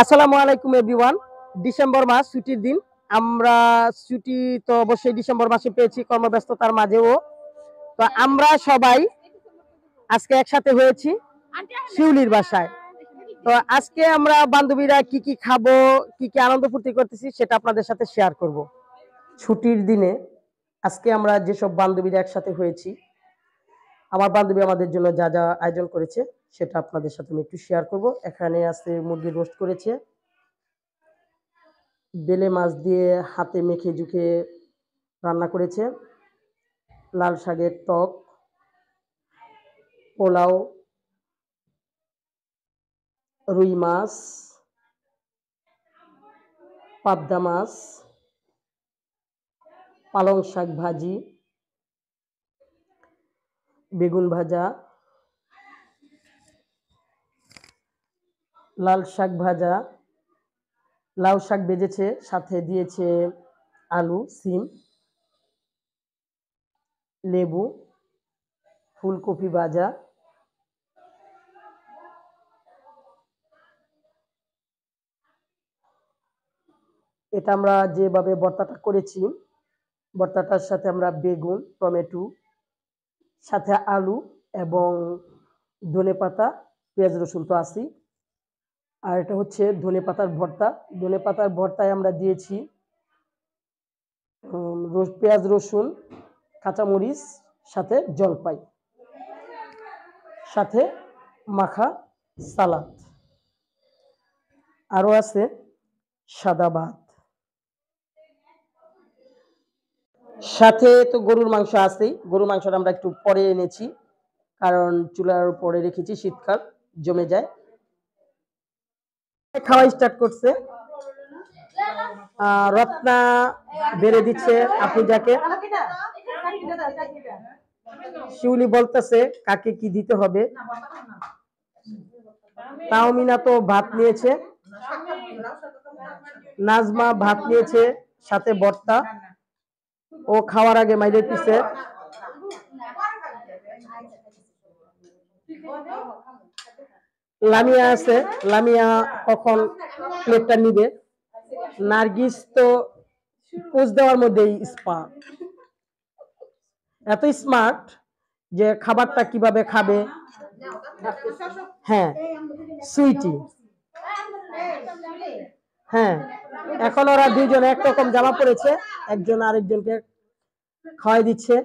আসসালামু আলাইকুম everyone. December মাস ছুটির দিন। আমরা ছুটি তো অবশ্যই ডিসেম্বর মাসে পেয়েছি কর্মব্যস্ততার মাঝেও। তো আমরা সবাই আজকে একসাথে হয়েছি শিউলির বাসায়। তো আজকে আমরা বান্ধবীরা কি কি খাবো, কি কি আনন্দ ফুর্তি করতেছি সেটা আপনাদের সাথে শেয়ার করব। ছুটির দিনে আজকে আমরা যেসব বান্ধবীরা একসাথে হয়েছি, আমার বান্ধবী আমাদের জন্য যা যা আয়োজন করেছে সেটা আপনাদের সাথে আমি একটু শেয়ার করব। এখানে আছে মুরগির রোস্ট করেছে, বেলে মাছ দিয়ে হাতে মেখে ঝুঁকে রান্না করেছে, লাল শাকের টক, পোলাও, রুই মাছ, পাবদা মাছ, পালং শাক ভাজি, বেগুন ভাজা, লাল শাক ভাজা, লাউ শাক ভেজেছে, সাথে দিয়েছে আলু, সিম, লেবু, ফুলকপি ভাজা, এটা আমরা যেভাবে ভর্তাটা করেছি, ভর্তাটার সাথে আমরা বেগুন, টমেটো, সাথে আলু এবং ধনেপাতা, পেঁয়াজ রসুন তো আছেই। আর এটা হচ্ছে ধনেপাতার ভর্তা। ধনেপাতার ভর্তায় আমরা দিয়েছি পেঁয়াজ রসুন, কাঁচামরিচ, সাথে জলপাই, সাথে মাখা সালাদ, আরও আছে সাদা ভাত, সাথে তো গরুর মাংস আছেই। গরুর মাংসটা আমরা একটু পরে এনেছি, কারণ চুলার উপরে রেখেছি, শীতকাল জমে যায়। খাওয়া স্টার্ট করছে, রত্না বেড়ে দিচ্ছে আপনি যাকে। শিউলি বলতেছে কাকে কি দিতে হবে। তাওমিনা তো ভাত নিয়েছে, নাজমা ভাত নিয়েছে সাথে ভর্তা। ও খাওয়ার আগে মাইরে পিছে। লামিয়া আছে, লামিয়া কখন প্লেটটা নিবে। নার্গিস তো পোজ দেওয়ার মধ্যেই স্মার্ট, এত স্মার্ট যে খাবারটা কিভাবে খাবে। হ্যাঁ, সুইটি। হ্যাঁ, এখন ওরা দুইজন একরকম জামা পরেছে, একজন আরেকজনকে খাওয়াই দিচ্ছে।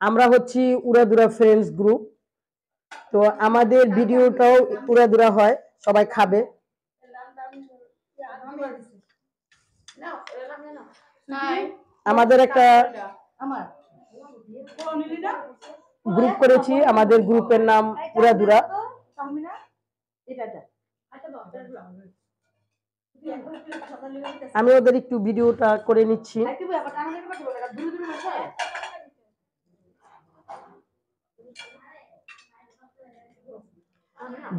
আমরা হচ্ছি উড়াদুরা ফ্রেন্ডস গ্রুপ, তো আমাদের ভিডিওটাও উড়াদুরা হয়, সবাই খাবে। আমাদের একটা গ্রুপ করেছি, আমাদের গ্রুপের নাম উড়াদুরা। আমি ওদের একটু ভিডিওটা করে নিচ্ছি।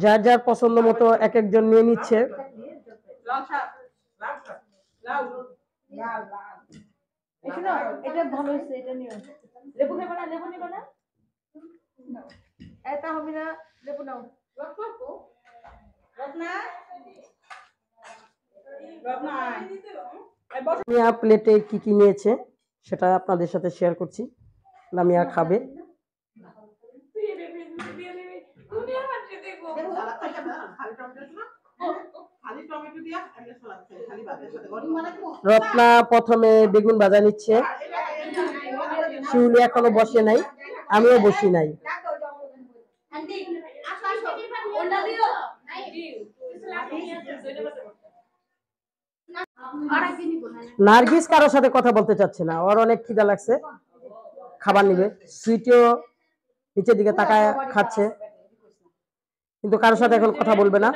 যার যার পছন্দ মতো এক একজন নিয়ে নিচ্ছে। এটা ভালো হয়েছে, এটা নিও। লেবু নেব না, লেবু নেব না, এটা হবে না, লেবু নাও। লামিয়া প্লেটে কি কি নিয়েছে সেটা আপনাদের সাথে শেয়ার করছি। লামিয়া খাবে। রত্না প্রথমে বেগুন ভাজা নিচ্ছে, শিউলি এখনো বসে নাই, আমিও বসি নাই। নার্গিস কারোর সাথে কথা বলতে চাচ্ছে না, ওর অনেক খিদা লাগছে, খাবার নিবে। সুইটিও নিচের দিকে তাকায় খাচ্ছে, কিন্তু কারোর সাথে এখন কথা বলবে না।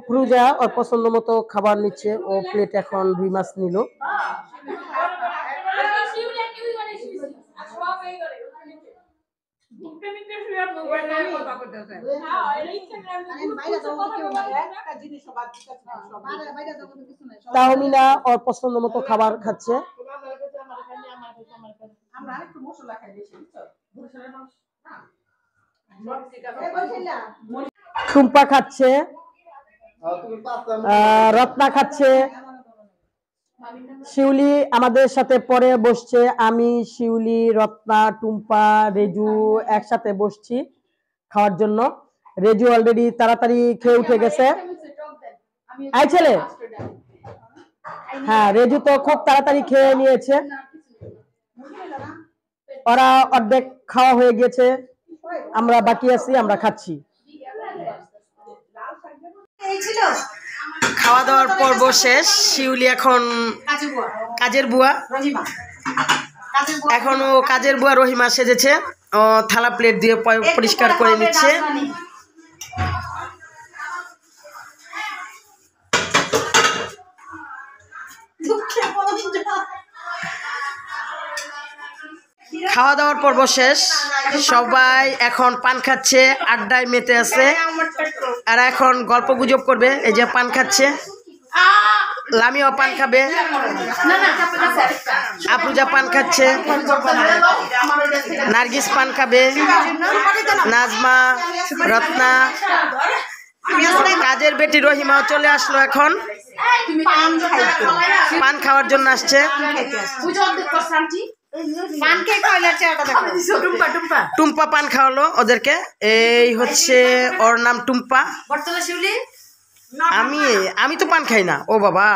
পূজা ওর পছন্দ মতো খাবার নিচ্ছে, ও প্লেট এখন রুই মাছ নিল। তাহমিনা ওর পছন্দ মতো খাবার খাচ্ছে। টুম্পা খাচ্ছে, রত্না খাচ্ছে, শিউলি আমাদের সাথে পরে বসছে। আমি, শিউলি, রত্না, টুম্পা, রেজু একসাথে বসছি খাওয়ার জন্য। রেজু অলরেডি তাড়াতাড়ি খেয়ে উঠে গেছে। আই ছেলে, হ্যাঁ রেজু তো খুব তাড়াতাড়ি খেয়ে নিয়েছে। ওরা অর্ধেক খাওয়া হয়ে গেছে, আমরা বাকি আছি, আমরা খাচ্ছি। খাওয়া দাওয়ার পর্ব শেষ। শিউলি এখন কাজের বুয়া, এখন ও কাজের বুয়া রহিমা সেজেছে। ও থালা প্লেট দিয়ে পরিষ্কার করে নিচ্ছে। খাওয়া দাওয়ার পর্ব শেষ, সবাই এখন পান খাচ্ছে, আড্ডায় মেতে আছে। আর এখন গল্প গুজব করবে। এই যে পান খাচ্ছে, লামিও পান খাবে, আফরোজা পান খাচ্ছে, নার্গিস পান খাবে, নাজমা, রত্না, কাজের বেটি রহিমাও চলে আসলো। এখন পান খাওয়ার জন্য আসছে। টুম্পা পান খাওয়ালো ওদেরকে। এই হচ্ছে ওর নাম টুম্পা। আমি তো পান খাই না। ও বাবা,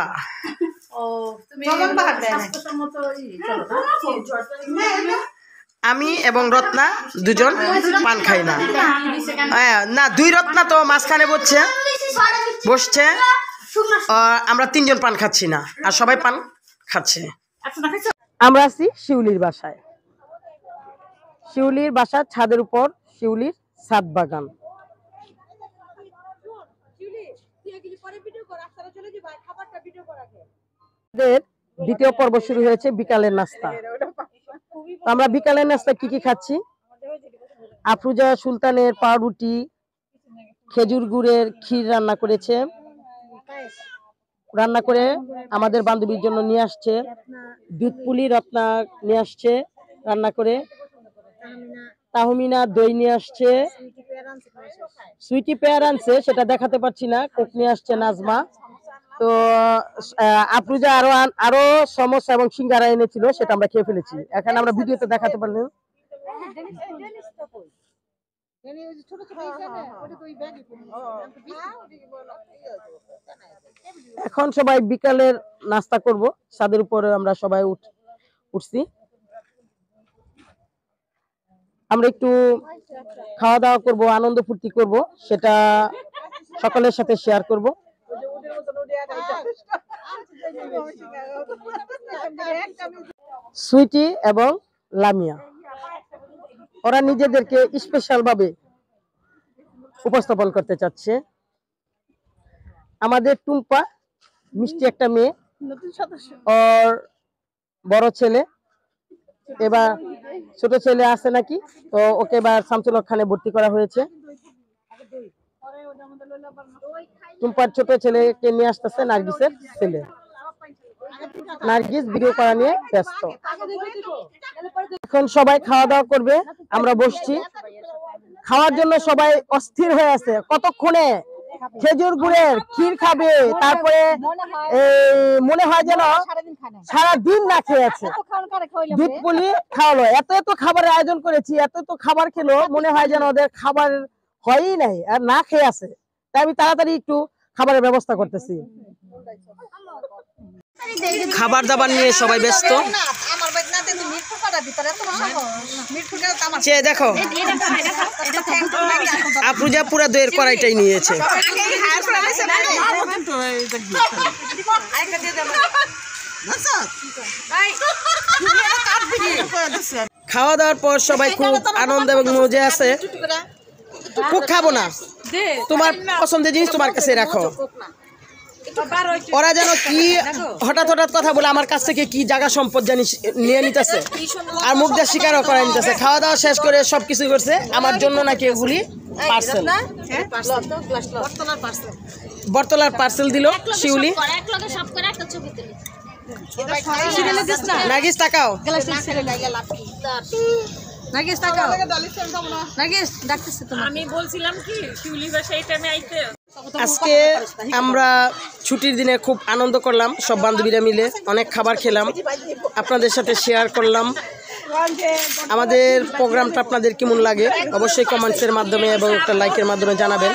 আমি এবং রত্না দুজন পান খাই না। না, দুই রত্না তো মাঝখানে বসছে। আমরা তিনজন পান খাচ্ছি না, আর সবাই পান খাচ্ছে। আমরা আছি শিউলির বাসায়। শিউলির বাসার ছাদের উপর শিউলির ছাদ বাগান। দ্বিতীয় পর্ব শুরু হয়েছে, বিকালের নাস্তা। আমরা বিকালের নাস্তা কি কি খাচ্ছি? আফরোজা সুলতানের পাউরুটি, খেজুর গুড়ের ক্ষীর রান্না করেছে, রান্না করে আমাদের বান্ধবীর জন্য নিয়ে আসছে। দুধ পুলি রত্না নিয়ে আসছে রান্না করে। তাহমিনা দই নিয়ে আসছে, সুইটি পেয়ার আনছে, সেটা দেখাতে পারছি না। কোক নিয়ে আসছে নাজমা। তো আফরোজা আরো সমোসা এবং সিঙ্গারা এনেছিল, সেটা আমরা খেয়ে ফেলেছি। এখন আমরা ভিডিওতে দেখাতে পারলাম। এখন সবাই বিকালের নাস্তা করব। ছাদের উপরে আমরা সবাই উঠছি। আমরা একটু খাওয়া দাওয়া করব, আনন্দ ফুর্তি করব, সেটা সকলের সাথে শেয়ার করব। সুইটি এবং লামিয়া ওরা নিজেদেরকে স্পেশাল ভাবে উপস্থাপন করতে চাচ্ছে। আমাদের টুম্পা মিষ্টি একটা মেয়ে, ওর বড় ছেলে এবার ছোট ছেলে আছে নাকি, তো ওকে এবার শামসুল হক খানে ভর্তি করা হয়েছে। টুম্পার ছোট ছেলেকে নিয়ে আসতেছে নার্গিসের ছেলে। নার্গিস ভিডিও করা নিয়ে ব্যস্ত। এখন সবাই খাওয়া দাওয়া করবে, আমরা বসছি খাওয়ার জন্য। সবাই অস্থির হয়ে আছে, কতক্ষণে খেজুর গুড়ের ক্ষীর খাবে। তারপরে মনে হয় যেন সারাদিন না খেয়ে আছে। দুধ পুলি খাওয়ালো, এত খাবারের আয়োজন করেছি, এত খাবার খেলো, মনে হয় যেন ওদের খাবার হয়ই নাই, আর না খেয়ে আছে। তাই আমি তাড়াতাড়ি একটু খাবারের ব্যবস্থা করতেছি। খাবার দাবার নিয়ে সবাই ব্যস্ত। দেখো আফরোজা পুরা দইয়ের কড়াইটাই নিয়েছে। খাওয়া দাওয়ার পর সবাই খুব আনন্দ এবং মজা আছে। কোক খাবো না, তোমার পছন্দের জিনিস তোমার কাছে রাখো। ওরা যেন কি হঠাৎ হঠাৎ কথা বলে আমার কাছ থেকে কি জায়গা সম্পদ জানি নিয়ে নিতেছে আর মুখ দিয়ে স্বীকারও করে নিতেছে। খাওয়া দাওয়া শেষ করে সবকিছু করছে আমার জন্য নাকি এগুলি পার্সেল, বটতলার পার্সেল দিল শিউলি। নাগিস টাকাও, আজকে আমরা ছুটির দিনে খুব আনন্দ করলাম, সব বান্ধবীরা মিলে অনেক খাবার খেলাম, আপনাদের সাথে শেয়ার করলাম। আমাদের প্রোগ্রামটা আপনাদের কেমন লাগে অবশ্যই কমেন্টসের মাধ্যমে এবং একটা লাইকের মাধ্যমে জানাবেন।